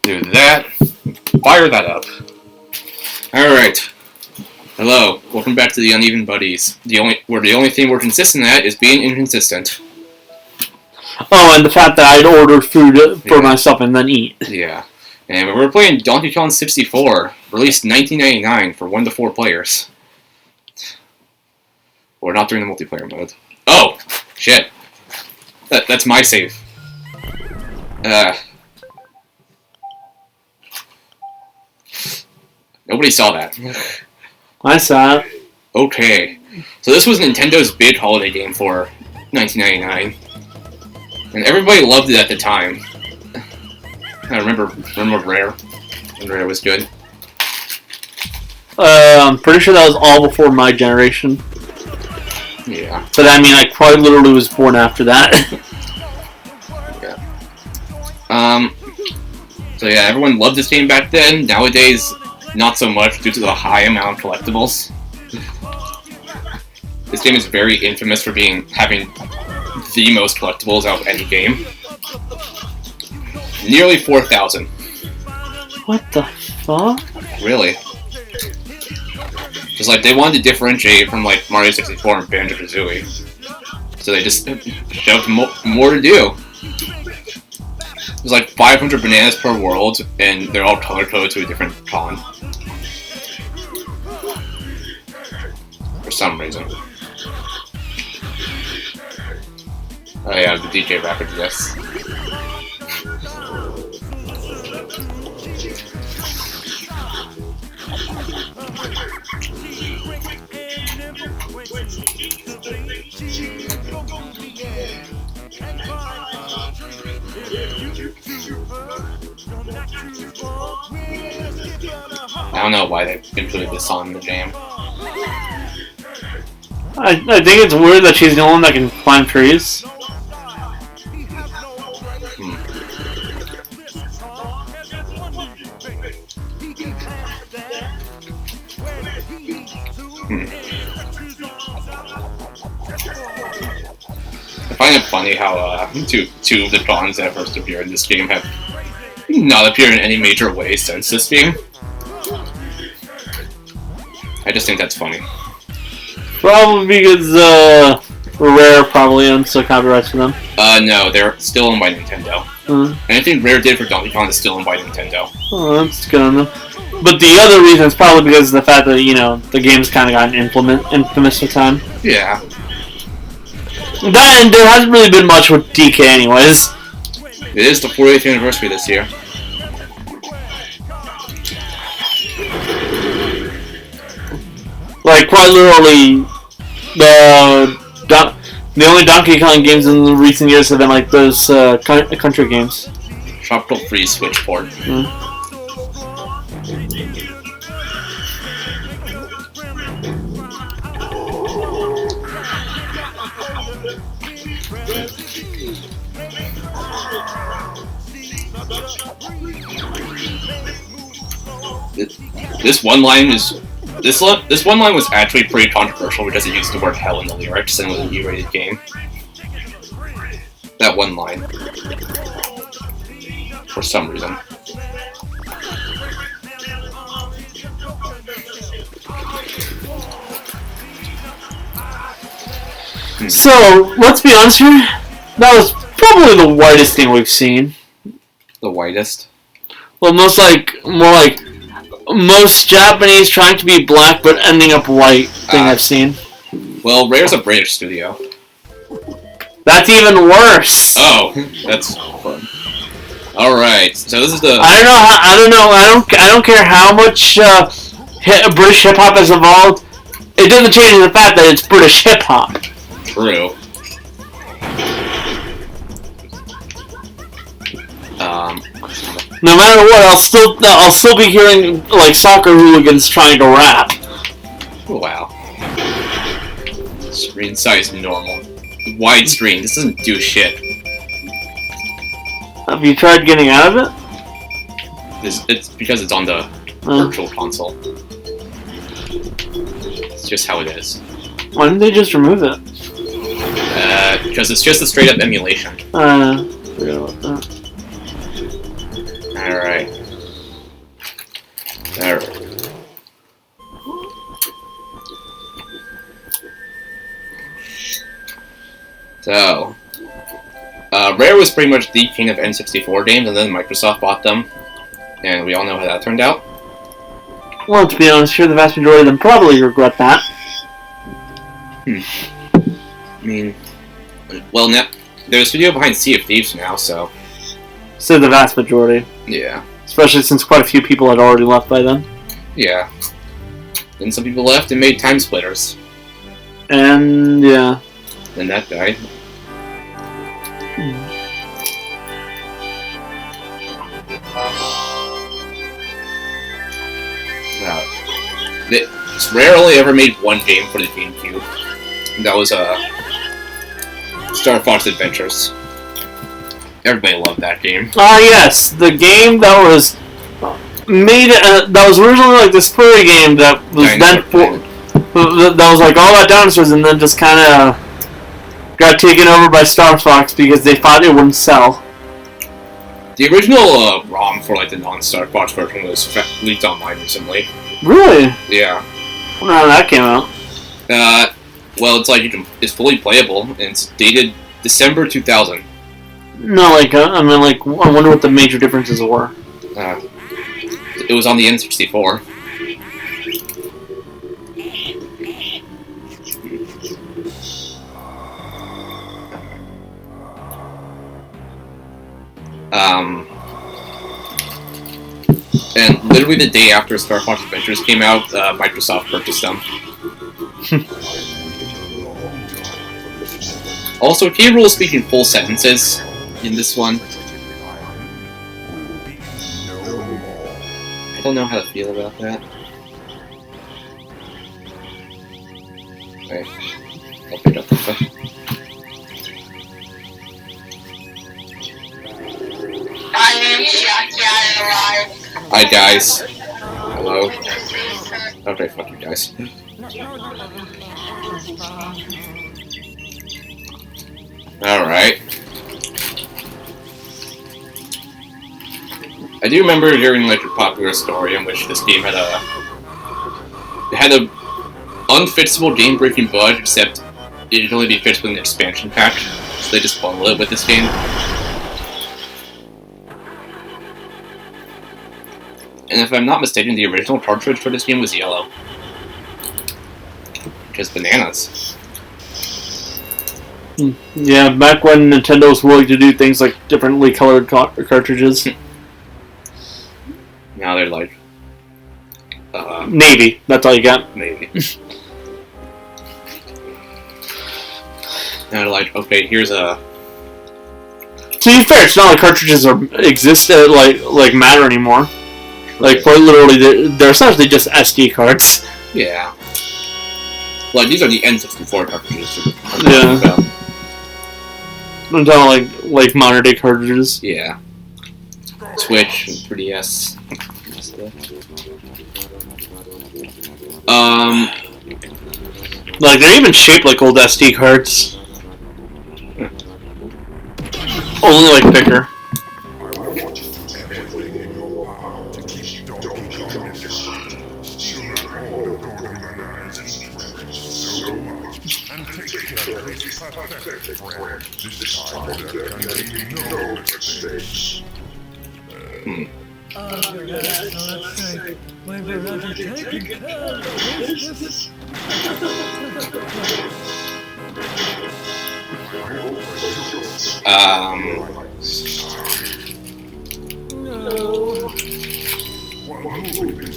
Do that. Fire that up. Alright. Hello. Welcome back to the Uneven Buddies. The only thing we're consistent at is being inconsistent. Oh, and the fact that I'd order food for myself and then eat. Yeah. And we're playing Donkey Kong 64, released 1999 for 1 to 4 players. We're not doing the multiplayer mode. Oh! Shit. That's my save. Nobody saw that. I saw it. Okay. So this was Nintendo's big holiday game for 1999. And everybody loved it at the time. I remember Rare. And Rare was good. I'm pretty sure that was all before my generation. Yeah. But I mean, I quite literally was born after that. Yeah. So yeah, everyone loved this game back then. Nowadays, not so much due to the high amount of collectibles. This game is very infamous for having the most collectibles out of any game. Nearly 4,000. What the fuck? Really? Just like they wanted to differentiate from like Mario 64 and Banjo-Kazooie, so they just shoved more to do. There's like 500 bananas per world, and they're all color-coded to a different con. For some reason. Oh yeah, the DJ record, yes. I don't know why they included this song in the jam. I think it's weird that she's the only one that can climb trees. I find it funny how two of the cons that first appeared in this game have not appeared in any major way since this game. I just think that's funny. Probably because Rare probably owns the copyrights for them. No, they're still owned by Nintendo. Anything Rare did for Donkey Kong is still owned by Nintendo. Oh, that's good on them. But the other reason is probably because of the fact that, you know, the game's kind of gotten infamous with time. Yeah. Then there hasn't really been much with DK anyways. It is the 40th anniversary this year. Like, quite literally, the only Donkey Kong games in the recent years have been like those country games. Tropical Freeze Switch port. This one line was actually pretty controversial because it used the word hell in the lyrics and it was an E-rated game. That one line. For some reason. So, let's be honest here, that was probably the whitest thing we've seen. The whitest? Well, more like most Japanese trying to be black but ending up white thing I've seen. Well, Rare's a British studio. That's even worse. Oh, that's fun. All right, so this is the. I don't care how much British hip hop has evolved. It doesn't change the fact that it's British hip hop. True. No matter what, I'll still be hearing like soccer hooligans trying to rap. Wow. Screen size normal. Widescreen. This doesn't do shit. Have you tried getting out of it? It's because it's on the virtual console. It's just how it is. Why didn't they just remove it? Because it's just a straight up emulation. Forgot about that. Alright. was pretty much the king of N64 games, and then Microsoft bought them, and we all know how that turned out. Well, to be honest, sure, the vast majority of them probably regret that. I mean, well, now there's a studio behind Sea of Thieves now, so So the vast majority. yeah. Especially since quite a few people had already left by then. Yeah. Then some people left and made Time Splitters. And, yeah. Then that died. It's rarely ever made one game for the GameCube. That was Star Fox Adventures. Everybody loved that game. Yes, the game that was made, that was originally like this query game that was that was like all about dinosaurs, and then just kind of got taken over by Star Fox because they thought it wouldn't sell. The original ROM for like the non-Star Fox version was leaked online recently. Really? Yeah. I wonder how that came out. Well, it's like it's fully playable, and it's dated December 2000. No, like I mean, like I wonder what the major differences were. It was on the N64. And literally the day after Star Fox Adventures came out, Microsoft purchased them. Also, K. Rool speak in full sentences in this one. I don't know how to feel about that. Okay. I'll pick up this one. Hi guys. Hello. Okay, fuck you guys. Alright. I do remember hearing like a popular story in which this game had a unfixable game-breaking bug, except it could only be fixed with an expansion pack, so they just bundled it with this game. And if I'm not mistaken, the original cartridge for this game was yellow. Just bananas. Yeah, back when Nintendo was willing to do things like differently colored cartridges. Now they're like... Navy. That's all you got? Maybe. Now they're like, okay, here's a... To be fair, it's not like cartridges exist like matter anymore. Like, quite literally, they're essentially just SD cards. Yeah. Like, these are the N64 cartridges. Yeah. I'm talking like modern day cartridges. Yeah. Switch and 3DS. Like, they're even shaped like old SD cards. Only like thicker.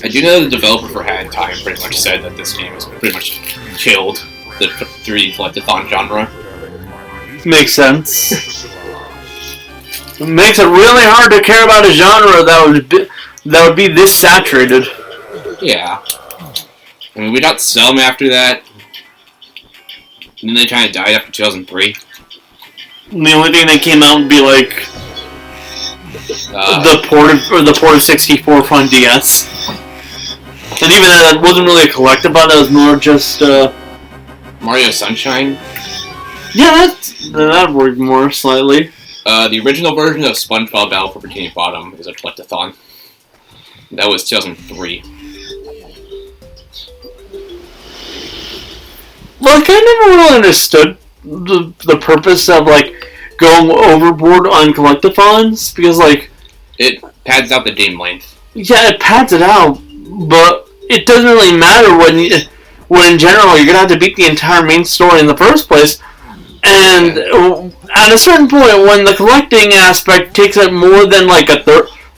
I do know the developer for Hat in Time pretty much said that this game has pretty much killed the 3D Collect-a-thon genre. Makes sense. It makes it really hard to care about a genre that would be this saturated. Yeah. I mean, we got some after that. And then they kind of died after 2003. And the only thing that came out would be like the port of 64 from DS. And even that wasn't really a collectible, that was more just Mario Sunshine. Yeah, that worked more slightly. The original version of SpongeBob Battle for Bikini Bottom is a Collect-a-thon. That was 2003. Like, I never really understood the purpose of, like, going overboard on Collect-a-thons because, like, It pads out the game length. yeah, it pads it out, but it doesn't really matter when in general you're gonna have to beat the entire main story in the first place. And at a certain point, when the collecting aspect takes up more than like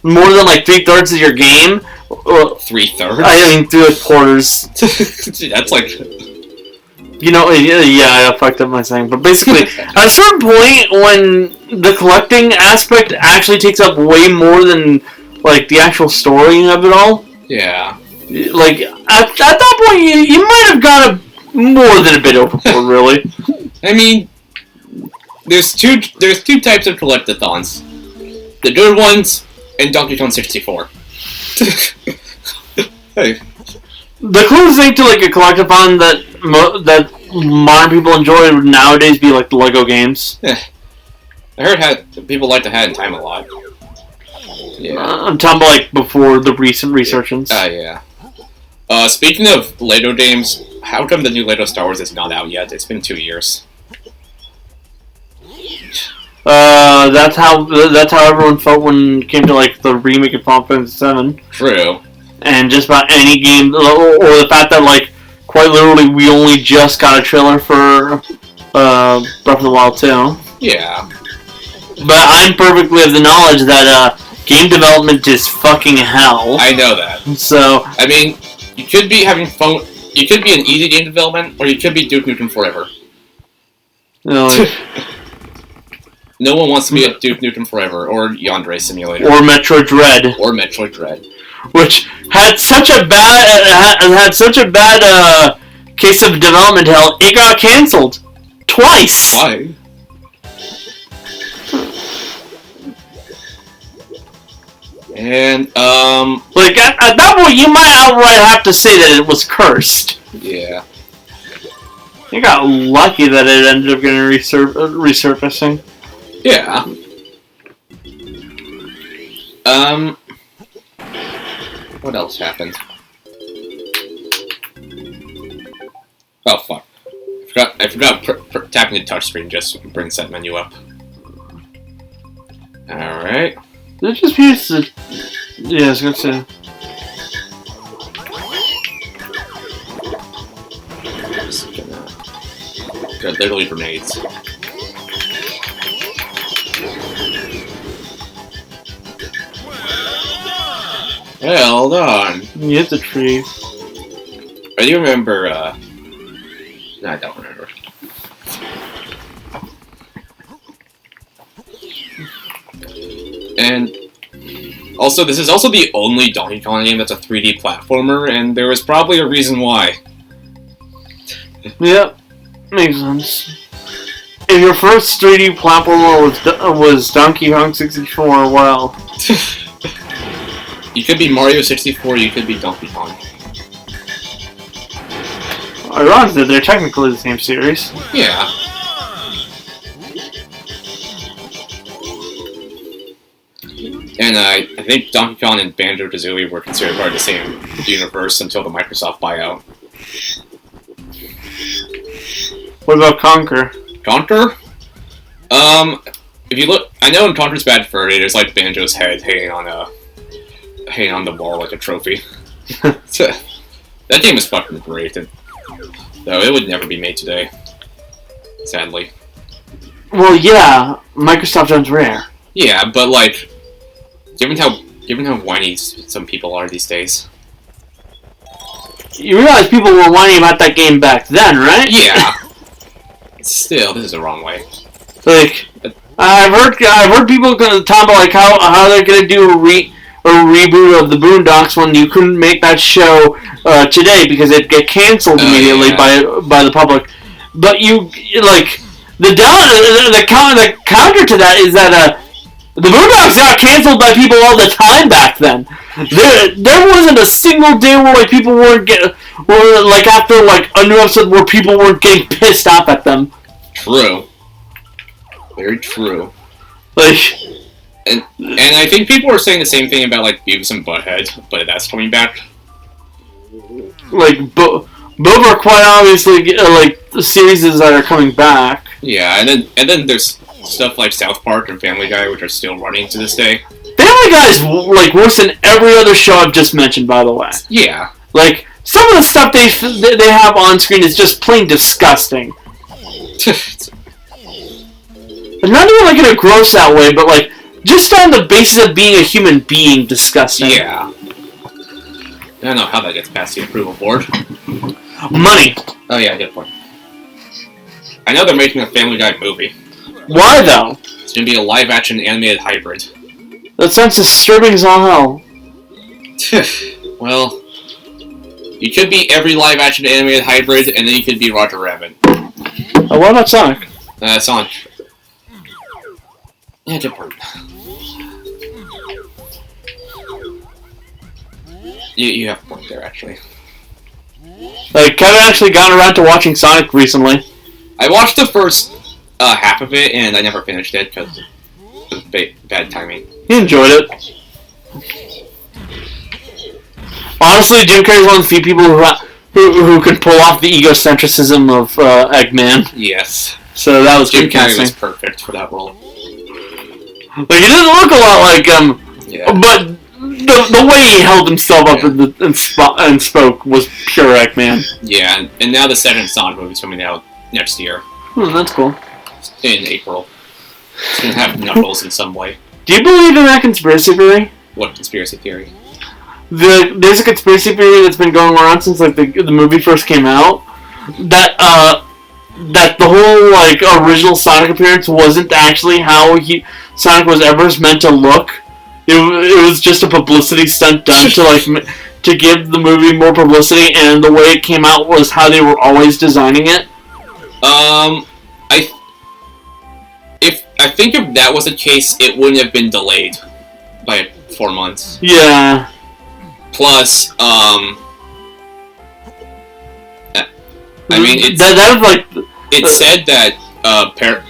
more than like 3/3 of your game, 3/3. I mean 3/4. That's like, yeah, I fucked up my saying, but basically, at a certain point, when the collecting aspect actually takes up way more than like the actual story of it all, yeah. like at that point, you might have gone more than a bit overboard, really. I mean, there's two types of Collect-a-thons. The good ones and Donkey Kong 64. Hey. The closest thing to like a Collect-a-thon that modern people enjoy would nowadays be like the Lego games. Yeah. I heard people like to Hat in Time a lot. Yeah. I'm talking about like before the recent resurgence. Yeah. Speaking of Lego games, how come the new Lego Star Wars is not out yet? It's been 2 years. That's how everyone felt when it came to like the remake of Final Fantasy VII. True. And just about any game, or the fact that like quite literally we only just got a trailer for Breath of the Wild 2. Yeah. But I'm perfectly of the knowledge that game development is fucking hell. I know that. So I mean, you could be having fun. You could be an easy game development, or you could be Duke Nukem Forever. Like, no one wants to be a Duke Nukem Forever or Yandere Simulator or Metroid Dread. or Metroid Dread, Which had such a bad case of development hell, it got canceled twice. Why? And like at that point, you might outright have to say that it was cursed. Yeah. You got lucky that it ended up getting resurfacing. Yeah. What else happened? Oh fuck! I forgot tapping the touchscreen just brings that menu up. All right. Did it just use the? Yeah, I was gonna say. They're literally grenades. Well done. You hit the tree. I do remember, no, I don't remember. And also, this is also the only Donkey Kong game that's a 3D platformer, and there was probably a reason why. Yep, makes sense. If your first 3D platformer was Donkey Kong 64, well... You could be Mario 64, you could be Donkey Kong. Ironically, they're technically the same series. Yeah. And I think Donkey Kong and Banjo-Kazooie were considered part of the same universe until the Microsoft buyout. What about Conker? Conker? If you look, I know in Conker's Bad Fur Day, there's like Banjo's head hanging on the wall like a trophy. So, that game is fucking great, though it would never be made today. Sadly. Well, yeah, Microsoft owns Rare. Yeah, but like, given how whiny some people are these days. You realize people were whining about that game back then, right? Yeah. Still, this is the wrong way. Like, I've heard people talk about like how they're gonna do a reboot of the Boondocks when you couldn't make that show today because it get canceled immediately by the public. But you like the counter to that is that the Boondocks got canceled by people all the time back then. There wasn't a single day where like people after like a new episode where people weren't getting pissed off at them. True. Very true. Like, and I think people are saying the same thing about like Beavis and Butthead, but that's coming back. Like both are quite obviously like the series that are coming back. Yeah, and then there's stuff like South Park and Family Guy, which are still running to this day. Family Guy is like worse than every other show I've just mentioned, by the way. Yeah. Like, some of the stuff they have on screen is just plain disgusting. And not even like in a gross out way, but like just on the basis of being a human being, disgusting. Yeah. I don't know how that gets past the approval board. Money. Oh yeah, good point. I know they're making a Family Guy movie. Why though? It's gonna be a live-action animated hybrid. That sounds disturbing as all hell. Well, you could be every live-action animated hybrid, and then you could be Roger Rabbit. What about Sonic? Sonic. Yeah, good point. You have a point there, actually. Like, Kevin actually got around to watching Sonic recently. I watched the first half of it, and I never finished it because it was bad timing. He enjoyed it. Honestly, Jim Carrey's one of the few people who can pull off the egocentricism of Eggman. Yes. So that was Jim Carrey was perfect for that role. Like, he doesn't look a lot like him, but the way he held himself up and spoke was pure Eggman. Yeah, and now the second Sonic movie's coming out next year. That's cool. In April. It's gonna have Knuckles in some way. Do you believe in that conspiracy theory? What conspiracy theory? There's a conspiracy theory that's been going around since like the movie first came out. That the whole like original Sonic appearance wasn't actually how Sonic was ever meant to look. It was just a publicity stunt done to give the movie more publicity, and the way it came out was how they were always designing it. I think if that was the case, it wouldn't have been delayed by 4 months. Yeah. Plus, I mean, it said that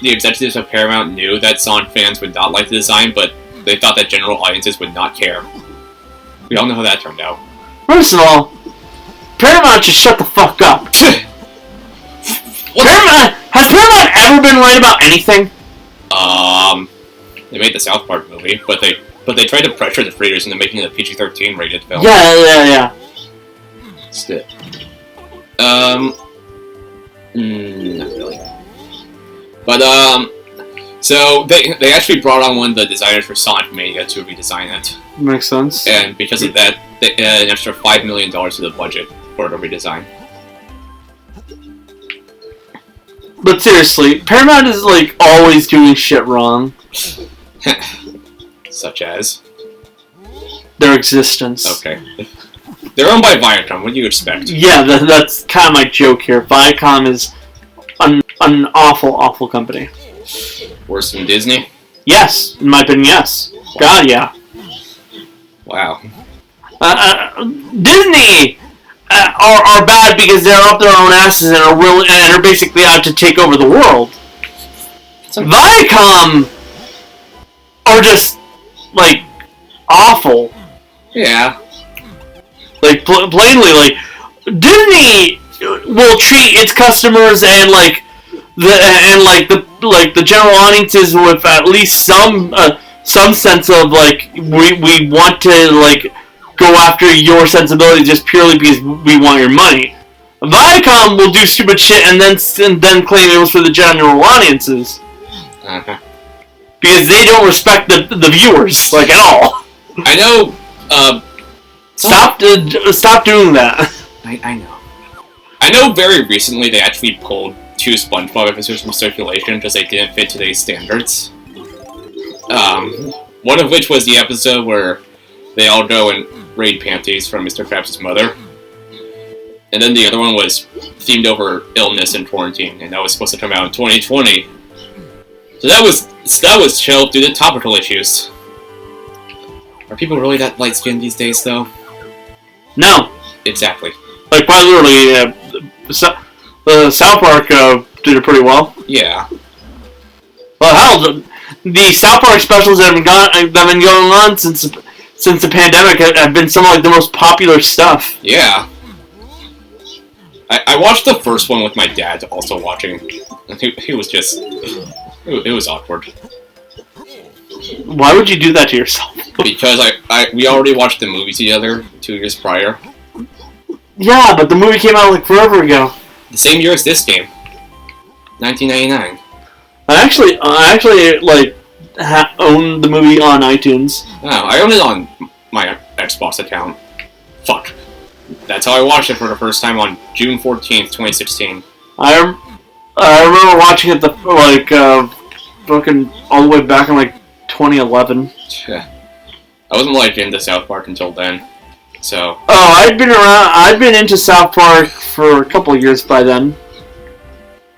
the executives of Paramount knew that Sonic fans would not like the design, but they thought that general audiences would not care. We all know how that turned out. First of all, Paramount should shut the fuck up. Has Paramount ever been right about anything? They made the South Park movie, but they tried to pressure the creators into making it a PG-13 rated film. Yeah. Still. Not really. But, so they actually brought on one of the designers for Sonic Mania to redesign it. Makes sense. And because of that, they added an extra $5 million to the budget for the redesign. But seriously, Paramount is like always doing shit wrong. Such as? Their existence. Okay. They're owned by Viacom, what do you expect? Yeah, that's kind of my joke here. Viacom is an awful, awful company. Worse than Disney? Yes, in my opinion, yes. God, yeah. Wow. Disney are bad because they're up their own asses and are basically out to take over the world. Viacom are just like awful. Yeah. Like plainly, like Disney will treat its customers and the general audiences with at least some sense of like we want to like go after your sensibility just purely because we want your money. Viacom will do stupid shit and then claim it was for the general audiences. Uh-huh. Because they don't respect the viewers like at all. I know. Stop doing that. I know. I know. Very recently, they actually pulled 2 SpongeBob episodes from circulation because they didn't fit today's standards. One of which was the episode where they all go and raid panties from Mr. Krabs' mother. And then the other one was themed over illness and quarantine, and that was supposed to come out in 2020. So that was shelved due to topical issues. Are people really that light-skinned these days, though? No. Exactly. Like, quite literally, South Park did it pretty well. Yeah. Well, hell, the South Park specials that have been going on since the pandemic have been some of like the most popular stuff. Yeah. I watched the first one with my dad also watching. And he was just... It was awkward. Why would you do that to yourself? Because we already watched the movie together 2 years prior. Yeah, but the movie came out like forever ago. The same year as this game. 1999. I actually own the movie on iTunes. Oh, I own it on my Xbox account. Fuck. That's how I watched it for the first time on June 14th, 2016. I remember watching it fucking all the way back in 2011. Yeah. I wasn't into South Park until then. So. Oh, I'd been into South Park for a couple of years by then.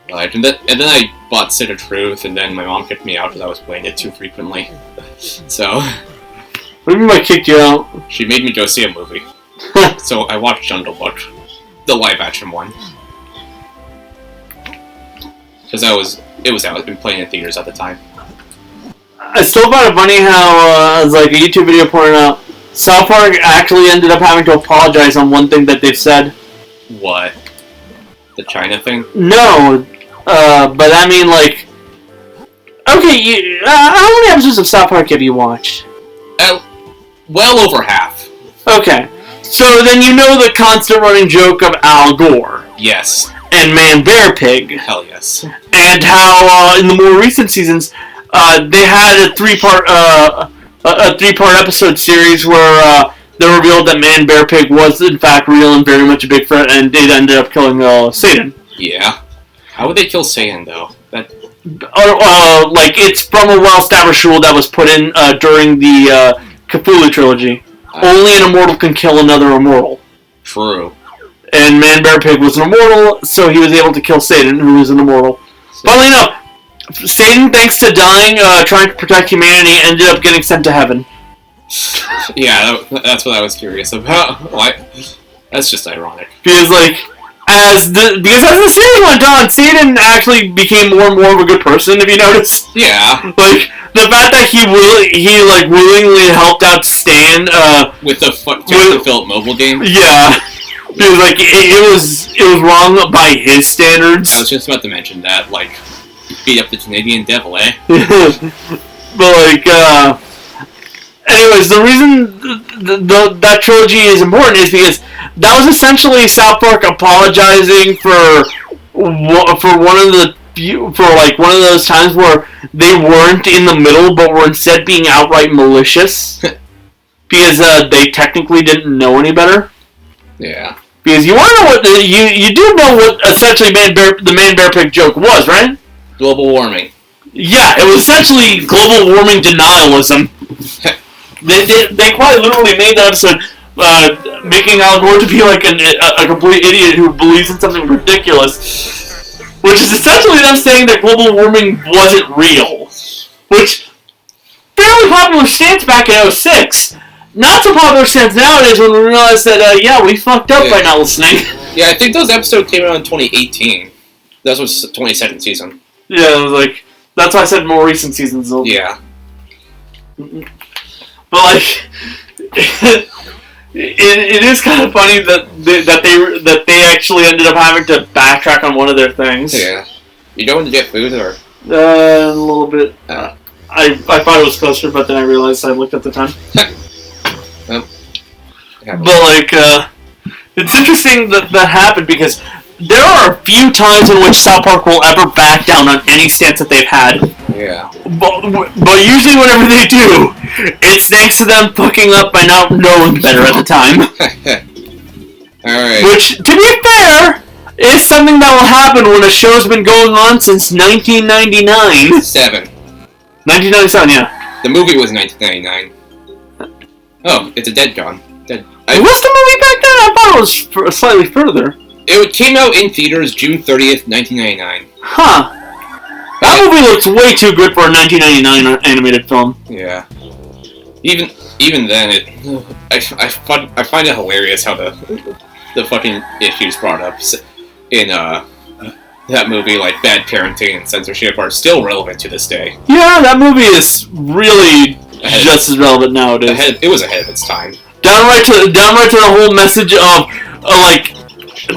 And then I bought City of Truth, and then my mom kicked me out because I was playing it too frequently. So. What do you mean by kicked you out? She made me go see a movie. So I watched Jungle Book, the live action one. Because it was out, I'd been playing in theaters at the time. I still find it funny how, as a YouTube video pointed out, South Park actually ended up having to apologize on one thing that they've said. What? The China thing? No, but I mean, okay, how many episodes of South Park have you watched? Well over half. Okay, so then you know the constant running joke of Al Gore. Yes. And Man Bear Pig. Hell yes. And how in the more recent seasons, they had a three-part episode series where they revealed that Man Bear Pig was in fact real and very much a big threat, and it ended up killing Satan. Yeah. How would they kill Satan though? It's from a well-established rule that was put in during the Cthulhu trilogy. Only an immortal can kill another immortal. True. And Man Bear Pig was an immortal, so he was able to kill Satan, who was an immortal. Funnily enough, Satan, thanks to dying, trying to protect humanity, ended up getting sent to heaven. Yeah, that's what I was curious about. Why? That's just ironic. Because as the series went on, Satan actually became more and more of a good person. If you notice. Yeah. The fact that he willingly helped out Stan. With the Philip Mobile game. Yeah. Because it was wrong by his standards. I was just about to mention that, beat up the Canadian devil, eh? But anyways, the reason that trilogy is important is because that was essentially South Park apologizing for one of those times where they weren't in the middle, but were instead being outright malicious because they technically didn't know any better. Yeah. Because you want to know what you do know what essentially the Man Bear Pig joke was, right? Global warming. Yeah, it was essentially global warming denialism. They quite literally made that episode making Al Gore to be a complete idiot who believes in something ridiculous, which is essentially them saying that global warming wasn't real, which fairly popular stance back in 2006. Not so popular stance nowadays when we realize that we fucked up by not listening. Yeah, I think those episodes came out in 2018. That was the 22nd season. Yeah, it was that's why I said more recent seasons. Yeah. But it is kind of funny that they actually ended up having to backtrack on one of their things. Yeah. You going to get food or? A little bit. I thought it was closer, but then I realized I looked at the time. Well, but it's interesting that happened because there are a few times in which South Park will ever back down on any stance that they've had. Yeah. But usually whenever they do, it's thanks to them fucking up by not knowing better at the time. Alright. Which, to be fair, is something that will happen when a show's been going on since 1999. 1997, yeah. The movie was 1999. Oh, it's a dead gone. Was the movie back then? I thought it was slightly further. It came out in theaters June 30th, 1999. Huh. That movie looks way too good for a 1999 animated film. Yeah. Even then, I find it hilarious how the fucking issues brought up in that movie, bad parenting and censorship, are still relevant to this day. Yeah, that movie is really just as relevant nowadays. It was ahead of its time. Downright to the whole message of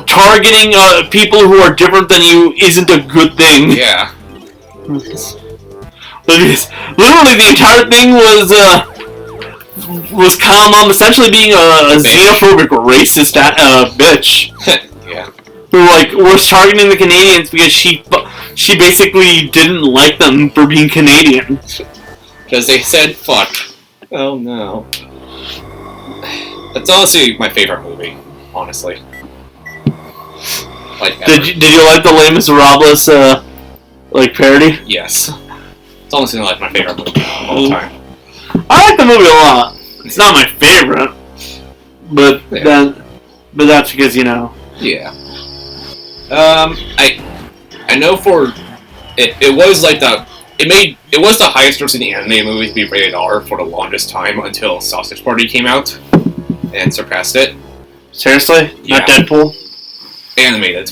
targeting people who are different than you isn't a good thing. Yeah. Literally, the entire thing was Kamam essentially being a xenophobic, racist bitch. Yeah. Who was targeting the Canadians because she basically didn't like them for being Canadian. Because they said fuck. Oh no. That's honestly my favorite movie, honestly. Like ever. Did you like the Les Miserables parody? Yes. It's honestly like my favorite movie of all time. I like the movie a lot. It's not my favorite, but that's because Yeah. I know for it was like it was the highest grossing anime movie to be rated R for the longest time until Sausage Party came out and surpassed it. Seriously? Yeah. Not Deadpool? Animated.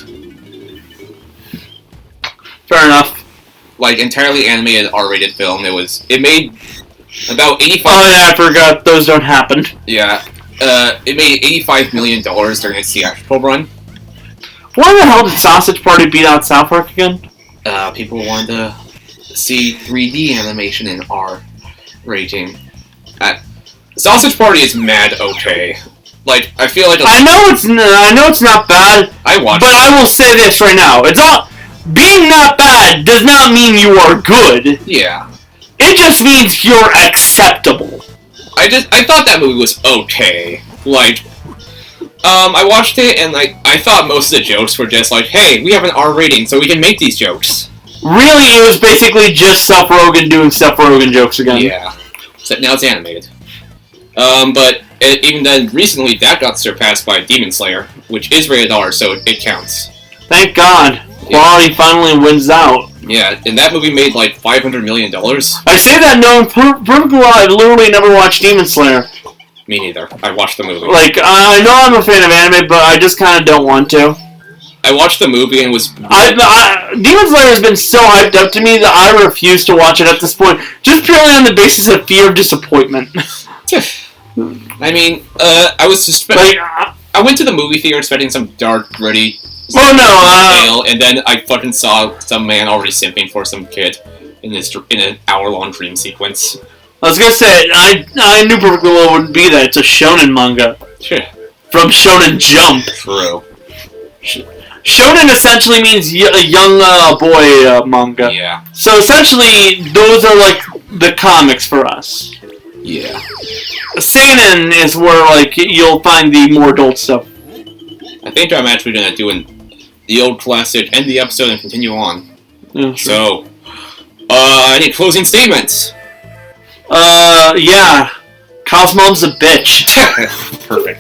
Fair enough. Like entirely animated R-rated film. It made about 85. Oh yeah, I forgot those don't happen. Yeah. It made $85 million during its theatrical run. Why the hell did Sausage Party beat out South Park again? People wanted to see 3D animation in R rating. Sausage Party is mad okay. Like I feel like I know it's not bad. I watched, but I will say this right now: it's not being not bad does not mean you are good. Yeah. It just means you're acceptable. I thought that movie was okay. Like, I watched it and I thought most of the jokes were just like, hey, we have an R rating, so we can make these jokes. Really, it was basically just Seth Rogen doing Seth Rogen jokes again. Yeah. So now it's animated. But even then, recently that got surpassed by Demon Slayer, which is rated R, so it counts. Thank God. Quality finally wins out. Yeah, and that movie made like $500 million. I say that knowing perfectly well I've literally never watched Demon Slayer. Me neither. I watched the movie. I know I'm a fan of anime, but I just kind of don't want to. I watched the movie and was... Demon Slayer has been so hyped up to me that I refuse to watch it at this point, just purely on the basis of fear of disappointment. I mean, I was just... I went to the movie theater expecting some dark, gritty... tale, and then I fucking saw some man already simping for some kid in an hour-long dream sequence. I was gonna say, I knew perfectly well it wouldn't be that. It's a shonen manga. Sure. From Shonen Jump. True. Shonen essentially means a young boy manga. Yeah. So essentially, those are like the comics for us. Yeah. Seinen is where you'll find the more adult stuff. I think I'm actually gonna do the old classic, end the episode, and continue on. Yeah, sure. So, any closing statements? Yeah. Kyle's mom's a bitch. Perfect.